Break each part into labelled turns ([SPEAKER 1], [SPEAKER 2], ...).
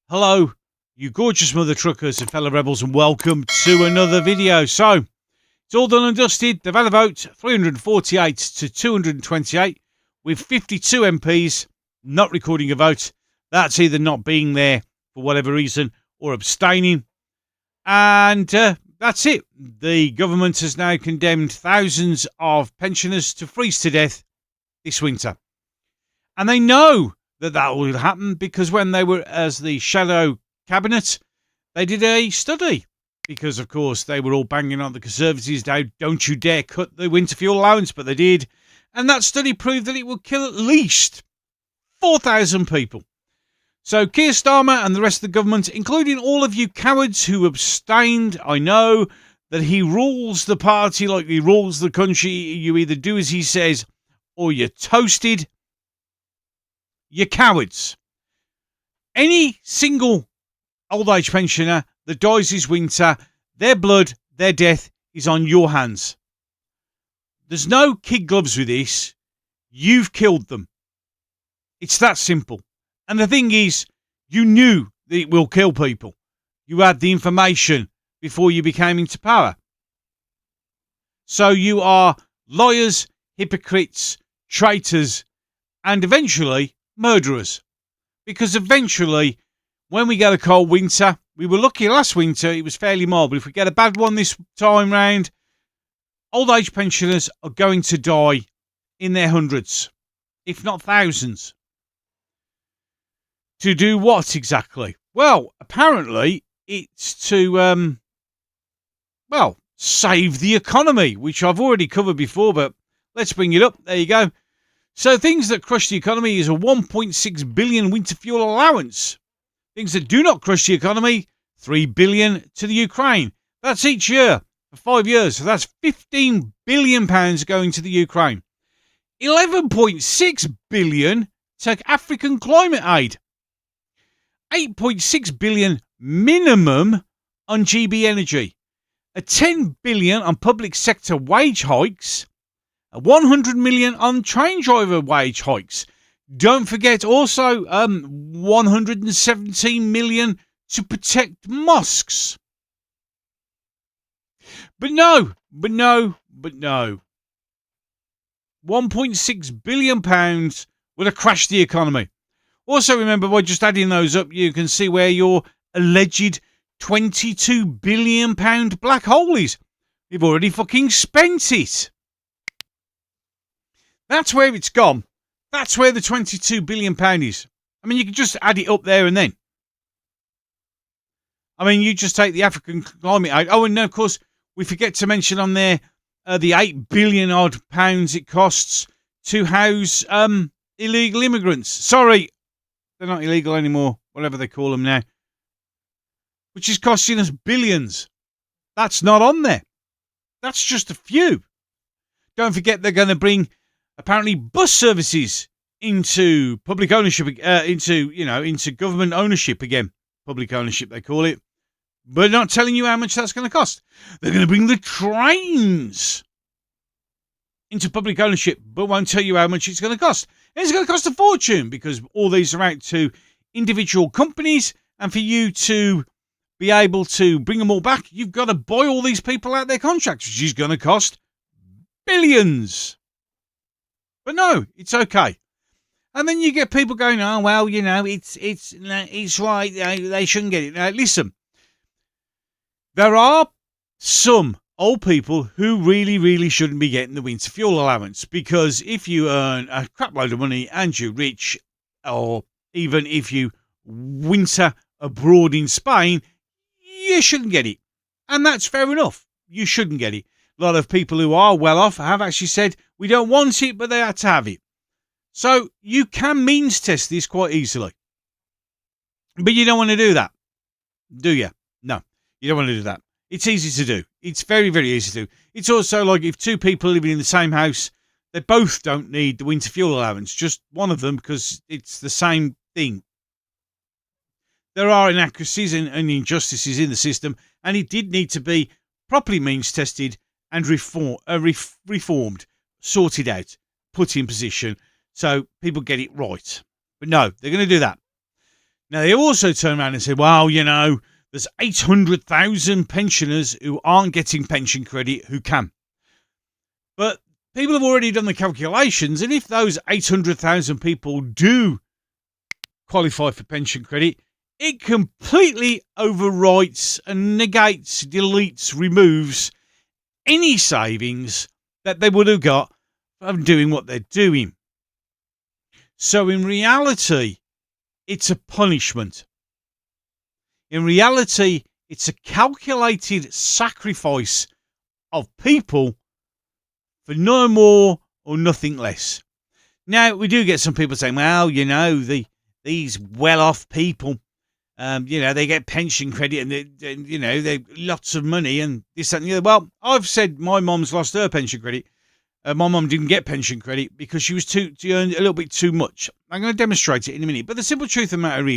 [SPEAKER 1] Hello, you gorgeous mother truckers and fellow rebels, and welcome to another video. So, it's all done and dusted. They've had a vote, 348 to 228, with 52 MPs not recording a vote. That's either not being there for whatever reason or abstaining. And that's it. The government has now condemned thousands of pensioners to freeze to death this winter. And they know that will happen because when they were as the shadow cabinet, they did a study because, of course, they were all banging on the Conservatives now, don't you dare cut the winter fuel allowance, but they did. And that study proved that it would kill at least 4,000 people. So Keir Starmer and the rest of the government, including all of you cowards who abstained, I know that he rules the party like he rules the country. You either do as he says or you're toasted. You're cowards. Any single old age pensioner that dies this winter, their blood, their death is on your hands. There's no kid gloves with this. You've killed them. It's that simple. And the thing is, you knew that it will kill people. You had the information before you became into power. So you are liars, hypocrites, traitors, and eventually murderers. Because eventually, when we get a cold winter, we were lucky last winter, it was fairly mild, but if we get a bad one this time round, old age pensioners are going to die in their hundreds, if not thousands. To do what exactly? Well, apparently it's to, save the economy, which I've already covered before, but let's bring it up. There you go. So things that crush the economy is a 1.6 billion winter fuel allowance. Things that do not crush the economy, 3 billion to the Ukraine. That's each year for 5 years. So that's 15 billion pounds going to the Ukraine. 11.6 billion to African climate aid. 8.6 billion minimum on GB energy. A 10 billion on public sector wage hikes. 100 million on train driver wage hikes. Don't forget also 117 million to protect mosques. But no. 1.6 billion pounds would have crashed the economy. Also remember, by just adding those up, you can see where your alleged 22 billion pound black hole is. You've already fucking spent it. That's where it's gone. That's where the 22 billion pound is. I mean, you can just add it up there and then. I mean, you just take the African climate aid. Oh, and no, of course, we forget to mention on there the 8 billion odd pounds it costs to house illegal immigrants. Sorry, they're not illegal anymore, whatever they call them now. Which is costing us billions. That's not on there. That's just a few. Don't forget they're going to bring apparently bus services into public ownership, into government ownership again. Public ownership, they call it. But not telling you how much that's going to cost. They're going to bring the trains into public ownership, but won't tell you how much it's going to cost. And it's going to cost a fortune because all these are out to individual companies, and for you to be able to bring them all back, you've got to buy all these people out their contracts, which is going to cost billions. But no, it's okay. And then you get people going, oh, well, it's right. They shouldn't get it. Now, listen, there are some old people who really, really shouldn't be getting the winter fuel allowance, because if you earn a crap load of money and you're rich, or even if you winter abroad in Spain, you shouldn't get it. And that's fair enough. You shouldn't get it. A lot of people who are well off have actually said, we don't want it, but they had to have it. So you can means test this quite easily. But you don't want to do that, do you? No, you don't want to do that. It's easy to do. It's very, very easy to do. It's also like if two people living in the same house, they both don't need the winter fuel allowance, just one of them, because it's the same thing. There are inaccuracies and injustices in the system, and it did need to be properly means tested and reformed, sorted out, put in position, so people get it right. But no, they're going to do that. Now, they also turn around and say, well, there's 800,000 pensioners who aren't getting pension credit who can. But people have already done the calculations, and if those 800,000 people do qualify for pension credit, it completely overwrites and negates, deletes, removes any savings that they would have got from doing what they're doing. So in reality, it's a punishment. In reality, it's a calculated sacrifice of people for no more or nothing less. Now, we do get some people saying, well, these well-off people, they get pension credit and they lots of money and this, that, and the other. Well, I've said my mum's lost her pension credit. My mum didn't get pension credit because she earned a little bit too much. I'm going to demonstrate it in a minute. But the simple truth of the matter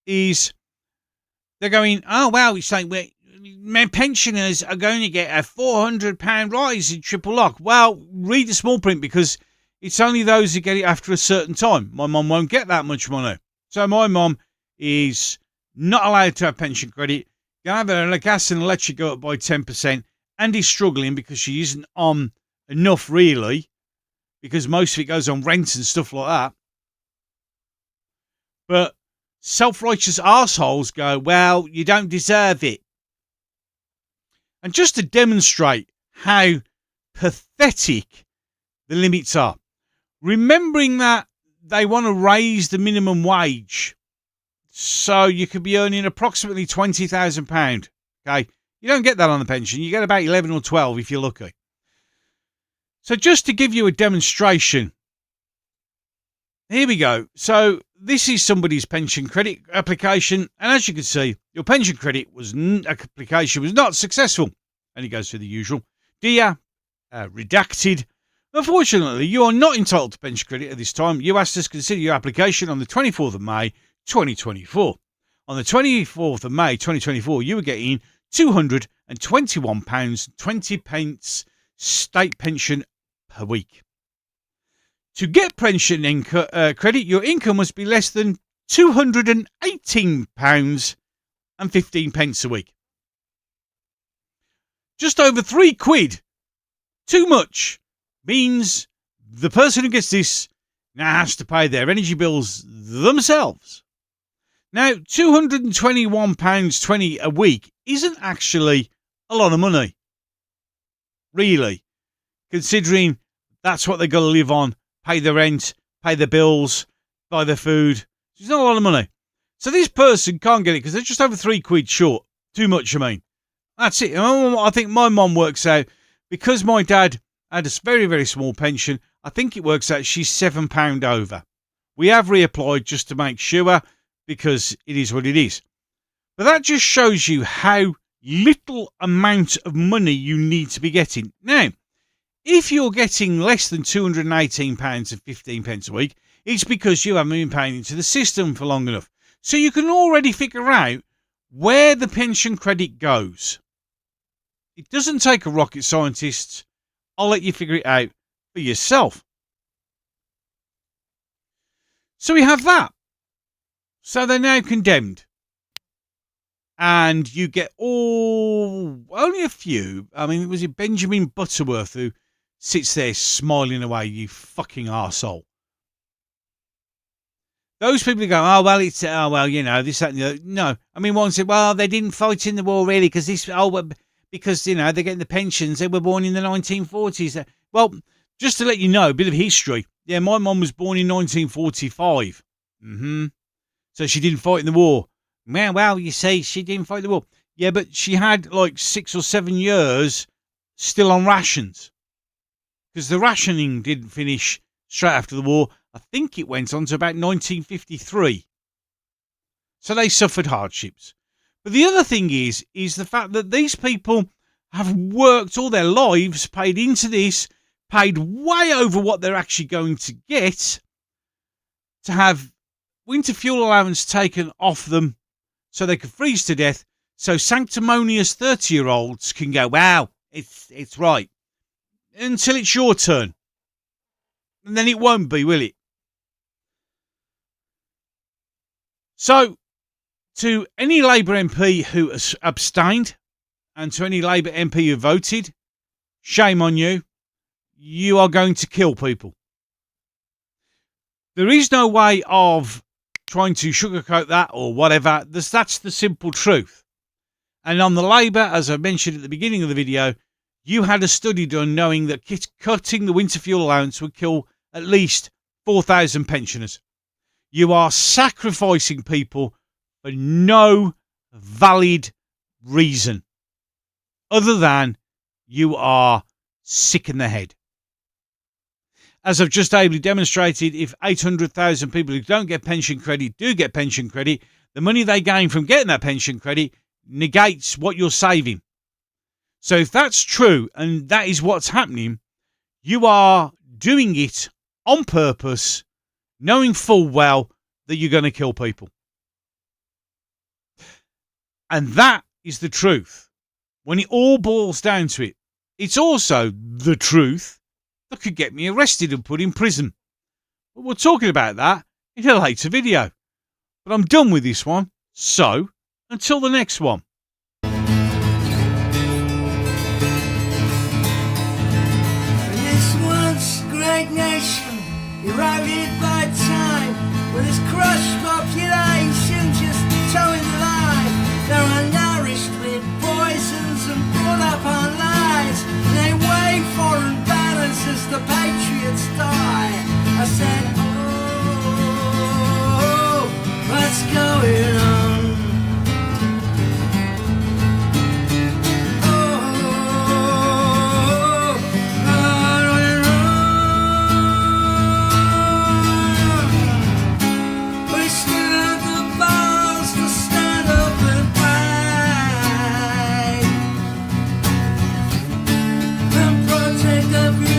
[SPEAKER 1] is they're going, oh, wow, it's like my pensioners are going to get a £400 rise in triple lock. Well, read the small print because it's only those who get it after a certain time. My mum won't get that much money. So my mum is not allowed to have pension credit. Going to have her gas and electric go up by 10% and is struggling because she isn't on enough, really, because most of it goes on rent and stuff like that. But self-righteous arseholes go, well, you don't deserve it. And just to demonstrate how pathetic the limits are, remembering that they want to raise the minimum wage so you could be earning approximately £20,000. Okay, you don't get that on the pension. You get about 11 or 12 if you're lucky. So just to give you a demonstration, here we go. So this is somebody's pension credit application, and as you can see, your pension credit application was not successful. And it goes through the usual. Dear, redacted. Unfortunately, you are not entitled to pension credit at this time. You asked us to consider your application on the 24th of May, 2024. On the 24th of May, 2024, you were getting £221.20 state pension per week. To get pension credit, your income must be less than £218.15 a week. Just over £3. Too much means the person who gets this now has to pay their energy bills themselves. Now, £221.20 a week isn't actually a lot of money, really, considering that's what they've got to live on, pay the rent, pay the bills, buy the food. It's not a lot of money. So this person can't get it because they're just over £3 short. Too much, I mean. That's it. I think my mum works out, because my dad had a very, very small pension, I think it works out she's £7 over. We have reapplied just to make sure, because it is what it is. But that just shows you how little amount of money you need to be getting. Now, if you're getting less than £218.15 a week, it's because you haven't been paying into the system for long enough. So you can already figure out where the pension credit goes. It doesn't take a rocket scientist. I'll let you figure it out for yourself. So we have that. So they're now condemned. And you get only a few. I mean, was it Benjamin Butterworth who sits there smiling away, you fucking arsehole? Those people go, this, that, and the other. No. I mean, one said, well, they didn't fight in the war, really, because they're getting the pensions. They were born in the 1940s. Well, just to let you know, a bit of history. Yeah, my mum was born in 1945. So she didn't fight in the war. Well, you say she didn't fight the war. Yeah, but she had like 6 or 7 years still on rations. Because the rationing didn't finish straight after the war. I think it went on to about 1953. So they suffered hardships. But the other thing is the fact that these people have worked all their lives, paid into this, paid way over what they're actually going to get, to have winter fuel allowance taken off them so they could freeze to death, so sanctimonious 30-year-olds can go, wow, it's right, until it's your turn. And then it won't be, will it? So, to any Labour MP who has abstained and to any Labour MP who voted, shame on you. You are going to kill people. There is no way of trying to sugarcoat that or whatever. That's the simple truth. And on the Labour, as I mentioned at the beginning of the video, you had a study done knowing that cutting the winter fuel allowance would kill at least 4,000 pensioners. You are sacrificing people for no valid reason other than you are sick in the head. As I've just ably demonstrated, if 800,000 people who don't get pension credit do get pension credit, the money they gain from getting that pension credit negates what you're saving. So if that's true and that is what's happening, you are doing it on purpose, knowing full well that you're going to kill people. And that is the truth. When it all boils down to it, it's also the truth that could get me arrested and put in prison. But we're talking about that in a later video. But I'm done with this one. So, until the next one.
[SPEAKER 2] This once great nation, eroded by time, with its crushed population just towing the line. They are nourished with poisons and brought up on lies. They wave foreign banners as the patriots die. I said, oh, what's going on? Of you.